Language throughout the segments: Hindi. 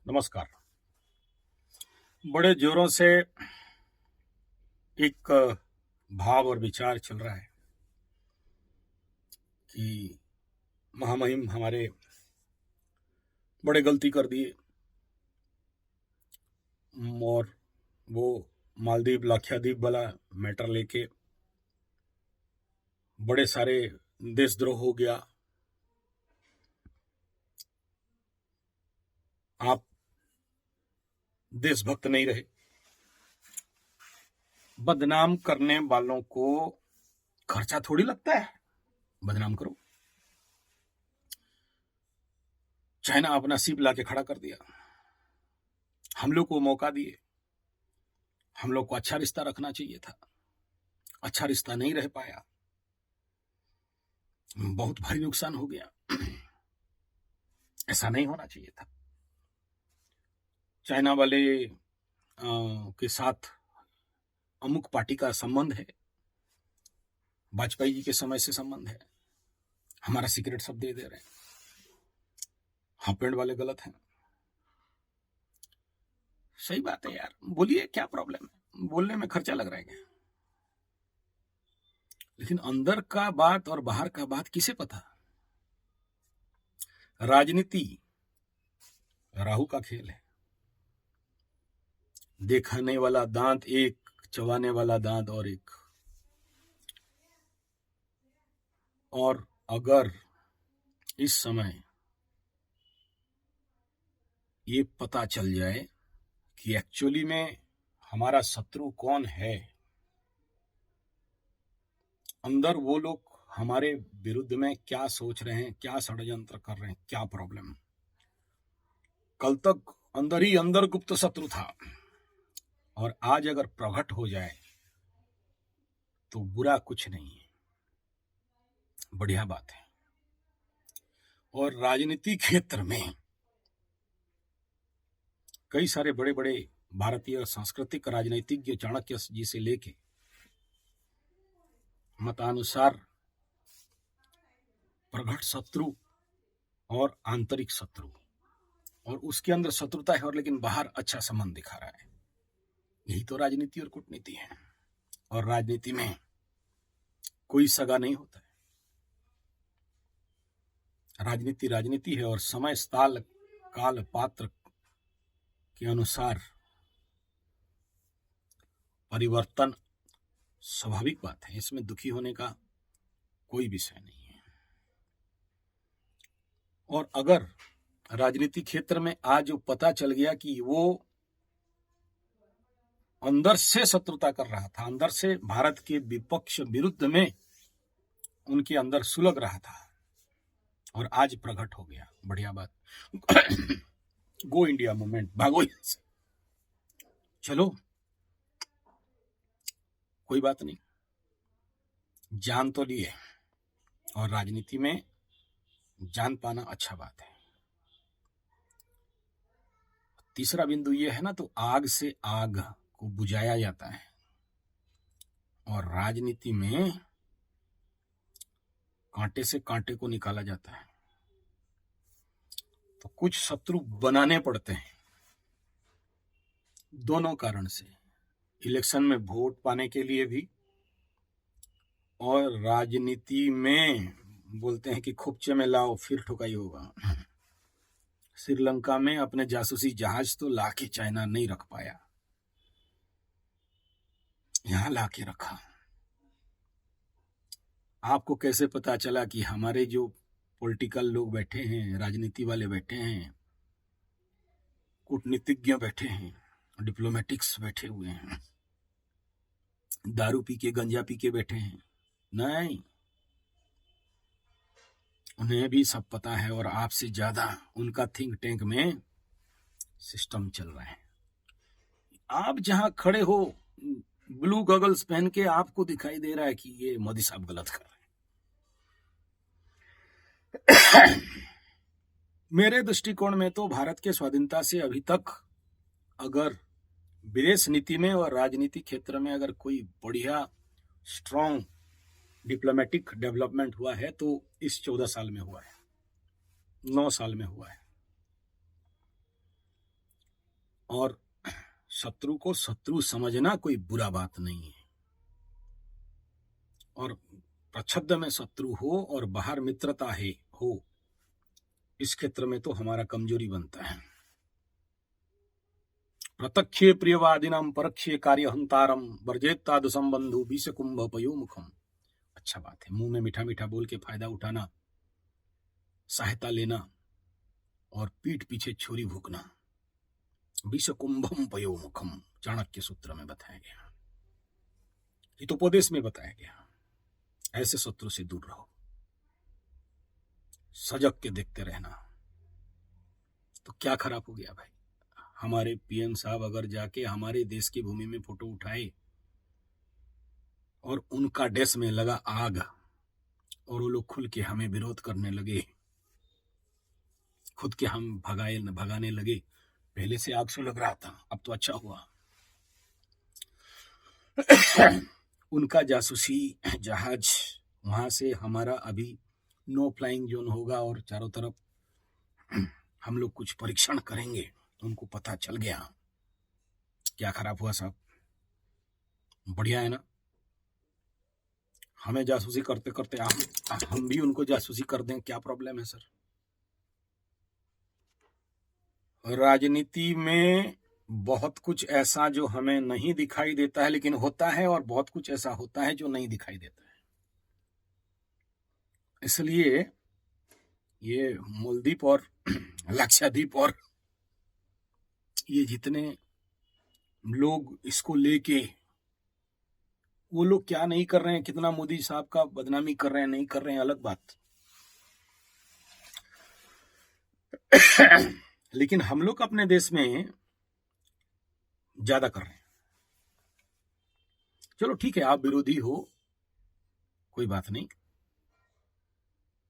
नमस्कार। बड़े जोरों से एक भाव और विचार चल रहा है कि महामहिम हमारे बड़े गलती कर दिए और वो मालदीव लाक्षाद्वीप वाला मैटर लेके बड़े सारे देशद्रोह हो गया। आप देशभक्त नहीं रहे। बदनाम करने वालों को खर्चा थोड़ी लगता है, बदनाम करो। चाइना अपना सीप लाके खड़ा कर दिया, हम लोग को मौका दिए, हम लोग को अच्छा रिश्ता रखना चाहिए था, अच्छा रिश्ता नहीं रह पाया, बहुत भारी नुकसान हो गया। ऐसा नहीं होना चाहिए था। चाइना वाले के साथ अमुक पार्टी का संबंध है, वाजपेयी जी के समय से संबंध है, हमारा सीक्रेट सब दे रहे हैं। हाफ पैंट वाले गलत हैं। सही बात है यार, बोलिए क्या प्रॉब्लम है, बोलने में खर्चा लग रहा है क्या? लेकिन अंदर का बात और बाहर का बात किसे पता? राजनीति राहु का खेल है। देखने वाला दांत एक, चबाने वाला दांत और एक। और अगर इस समय ये पता चल जाए कि एक्चुअली में हमारा शत्रु कौन है, अंदर वो लोग हमारे विरुद्ध में क्या सोच रहे हैं, क्या षड्यंत्र कर रहे हैं, क्या प्रॉब्लम। कल तक अंदर ही अंदर गुप्त शत्रु था और आज अगर प्रकट हो जाए तो बुरा कुछ नहीं है, बढ़िया बात है। और राजनीति क्षेत्र में कई सारे बड़े बड़े भारतीय सांस्कृतिक राजनीतिज्ञ चाणक्य जी से लेके मतानुसार प्रकट शत्रु और आंतरिक शत्रु, और उसके अंदर शत्रुता है और लेकिन बाहर अच्छा संबंध दिखा रहा है। यही तो राजनीति और कूटनीति है। और राजनीति में कोई सगा नहीं होता है। राजनीति राजनीति है और समय स्थान काल पात्र के अनुसार परिवर्तन स्वाभाविक बात है। इसमें दुखी होने का कोई विषय नहीं है। और अगर राजनीति क्षेत्र में आज पता चल गया कि वो अंदर से शत्रुता कर रहा था, अंदर से भारत के विपक्ष विरुद्ध में उनके अंदर सुलग रहा था और आज प्रकट हो गया, बढ़िया बात। गो इंडिया मूवमेंट, भागो यहां से, चलो कोई बात नहीं, जान तो लिए। और राजनीति में जान पाना अच्छा बात है। तीसरा बिंदु ये है ना, तो आग से आग को बुझाया जाता है और राजनीति में कांटे से कांटे को निकाला जाता है। तो कुछ शत्रु बनाने पड़ते हैं दोनों कारण से, इलेक्शन में वोट पाने के लिए भी, और राजनीति में बोलते हैं कि खोपचे में लाओ फिर ठुकाई होगा। श्रीलंका में अपने जासूसी जहाज तो लाके चाइना नहीं रख पाया, यहां लाके रखा। आपको कैसे पता चला कि हमारे जो पॉलिटिकल लोग बैठे हैं, राजनीति वाले बैठे हैं, कूटनीतिज्ञ बैठे हैं, डिप्लोमेटिक्स बैठे हुए हैं, दारू पी के गंजा पी के बैठे हैं? नहीं, उन्हें भी सब पता है और आपसे ज्यादा उनका थिंक टैंक में सिस्टम चल रहा है। आप जहां खड़े हो ब्लू गॉगल्स पहन के, आपको दिखाई दे रहा है कि ये मोदी साहब गलत कर रहे हैं। मेरे दृष्टिकोण में तो भारत के स्वाधीनता से अभी तक अगर विदेश नीति में और राजनीति क्षेत्र में अगर कोई बढ़िया स्ट्रॉन्ग डिप्लोमेटिक डेवलपमेंट हुआ है तो इस 14 साल में हुआ है, 9 साल में हुआ है। और शत्रु को शत्रु समझना कोई बुरा बात नहीं है। और प्रच्छद में शत्रु हो और बाहर मित्रता है हो, इस क्षेत्र में तो हमारा कमजोरी बनता है। प्रत्यक्षे प्रियवादिनाम परक्षे कार्यहंतारम वर्जेत्ताद संबंधु बीस कुंभ पयोमुखम। अच्छा बात है, मुंह में मीठा मीठा बोल के फायदा उठाना, सहायता लेना और पीठ पीछे छुरी भूकना, बीस कुंभम पयोमुखम चाणक्य सूत्र में बताया गया, हितोपदेश में बताया गया। ऐसे शत्रु से दूर रहो, सजग के देखते रहना। तो क्या खराब हो गया भाई? हमारे पीएम साहब अगर जाके हमारे देश की भूमि में फोटो उठाए और उनका देश में लगा आग और वो लोग खुल के हमें विरोध करने लगे, खुद के हम भगाने लगे। पहले से आग से लग रहा था, अब तो अच्छा हुआ। उनका जासूसी जहाज वहां से हमारा अभी नो फ्लाइंग जोन होगा और चारों तरफ हम लोग कुछ परीक्षण करेंगे, उनको पता चल गया। क्या खराब हुआ साहब? बढ़िया है ना? हमें जासूसी करते करते हम भी उनको जासूसी कर दें, क्या प्रॉब्लम है सर? राजनीति में बहुत कुछ ऐसा जो हमें नहीं दिखाई देता है लेकिन होता है, और बहुत कुछ ऐसा होता है जो नहीं दिखाई देता है। इसलिए ये मालदीव और लक्षद्वीप और ये जितने लोग इसको लेके, वो लोग क्या नहीं कर रहे हैं, कितना मोदी साहब का बदनामी कर रहे हैं, नहीं कर रहे हैं, अलग बात। लेकिन हम लोग अपने देश में ज्यादा कर रहे हैं। चलो ठीक है, आप विरोधी हो, कोई बात नहीं,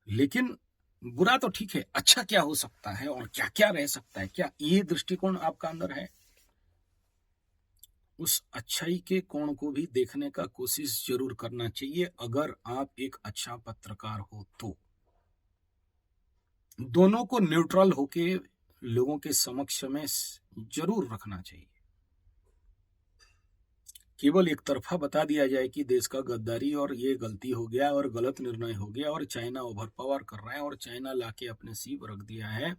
लेकिन बुरा तो ठीक है, अच्छा क्या हो सकता है और क्या क्या रह सकता है, क्या ये दृष्टिकोण आपका अंदर है? उस अच्छाई के कोण को भी देखने का कोशिश जरूर करना चाहिए, अगर आप एक अच्छा पत्रकार हो तो। दोनों को न्यूट्रल होके लोगों के समक्ष में जरूर रखना चाहिए। केवल एक तरफा बता दिया जाए कि देश का गद्दारी और ये गलती हो गया और गलत निर्णय हो गया और चाइना ओवर पावर कर रहा है और चाइना लाके अपने सीप रख दिया है,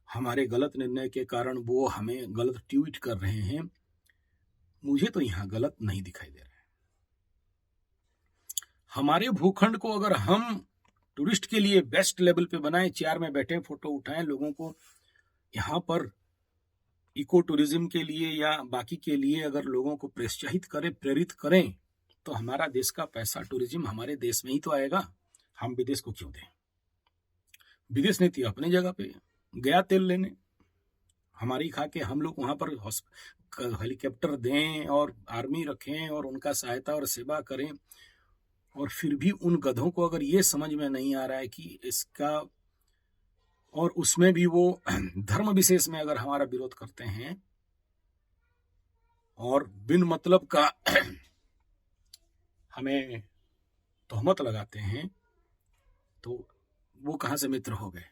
हमारे गलत निर्णय के कारण वो हमें गलत ट्वीट कर रहे हैं, मुझे तो यहां गलत नहीं दिखाई दे रहा है। हमारे भूखंड को अगर हम टूरिस्ट के लिए बेस्ट लेवल पे बनाएं, चेयर में बैठे फोटो उठाएं, लोगों को यहाँ पर इको टूरिज्म के लिए या बाकी के लिए अगर लोगों को प्रोत्साहित करें, प्रेरित करें, तो हमारा देश का पैसा टूरिज्म हमारे देश में ही तो आएगा। हम विदेश को क्यों दें? विदेश नीति अपनी जगह पे, गया तेल लेने, हमारी खा के हम लोग वहां पर हेलीकॉप्टर दें और आर्मी रखें और उनका सहायता और सेवा करें, और फिर भी उन गधों को अगर ये समझ में नहीं आ रहा है कि इसका, और उसमें भी वो धर्म विशेष में अगर हमारा विरोध करते हैं और बिन मतलब का हमें तोहमत लगाते हैं, तो वो कहां से मित्र हो गए?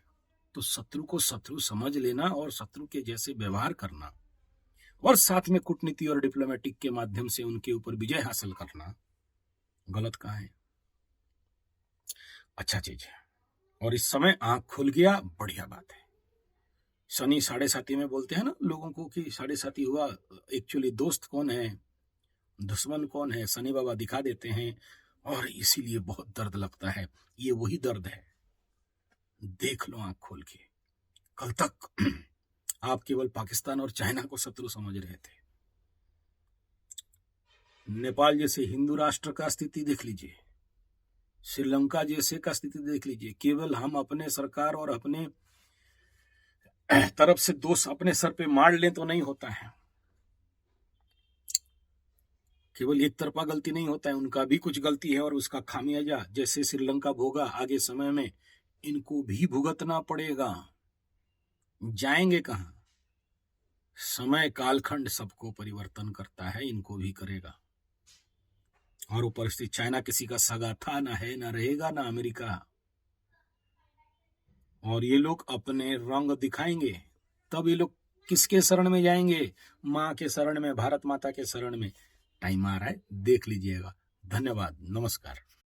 तो शत्रु को शत्रु समझ लेना और शत्रु के जैसे व्यवहार करना और साथ में कूटनीति और डिप्लोमेटिक के माध्यम से उनके ऊपर विजय हासिल करना गलत कहां है? अच्छा चीज है। और इस समय आंख खुल गया, बढ़िया बात है। शनि साढ़े साथी में बोलते हैं ना लोगों को कि साढ़े साथी हुआ, एक्चुअली दोस्त कौन है, दुश्मन कौन है, शनि बाबा दिखा देते हैं, और इसीलिए बहुत दर्द लगता है। ये वही दर्द है, देख लो आंख खोल के। कल तक आप केवल पाकिस्तान और चाइना को शत्रु समझ रहे थे। नेपाल जैसे हिंदू राष्ट्र का स्थिति देख लीजिए, श्रीलंका जैसे का स्थिति देख लीजिए। केवल हम अपने सरकार और अपने तरफ से दोष अपने सर पे मार लें तो नहीं होता है, केवल एक तरफा गलती नहीं होता है, उनका भी कुछ गलती है और उसका खामियाजा जैसे श्रीलंका भोगा, आगे समय में इनको भी भुगतना पड़ेगा। जाएंगे कहां? समय कालखंड सबको परिवर्तन करता है, इनको भी करेगा। और वो परिस्थिति, चाइना किसी का सगा था, ना है, ना रहेगा, ना अमेरिका। और ये लोग अपने रंग दिखाएंगे, तब ये लोग किसके शरण में जाएंगे? माँ के शरण में, भारत माता के शरण में। टाइम आ रहा है, देख लीजिएगा। धन्यवाद, नमस्कार।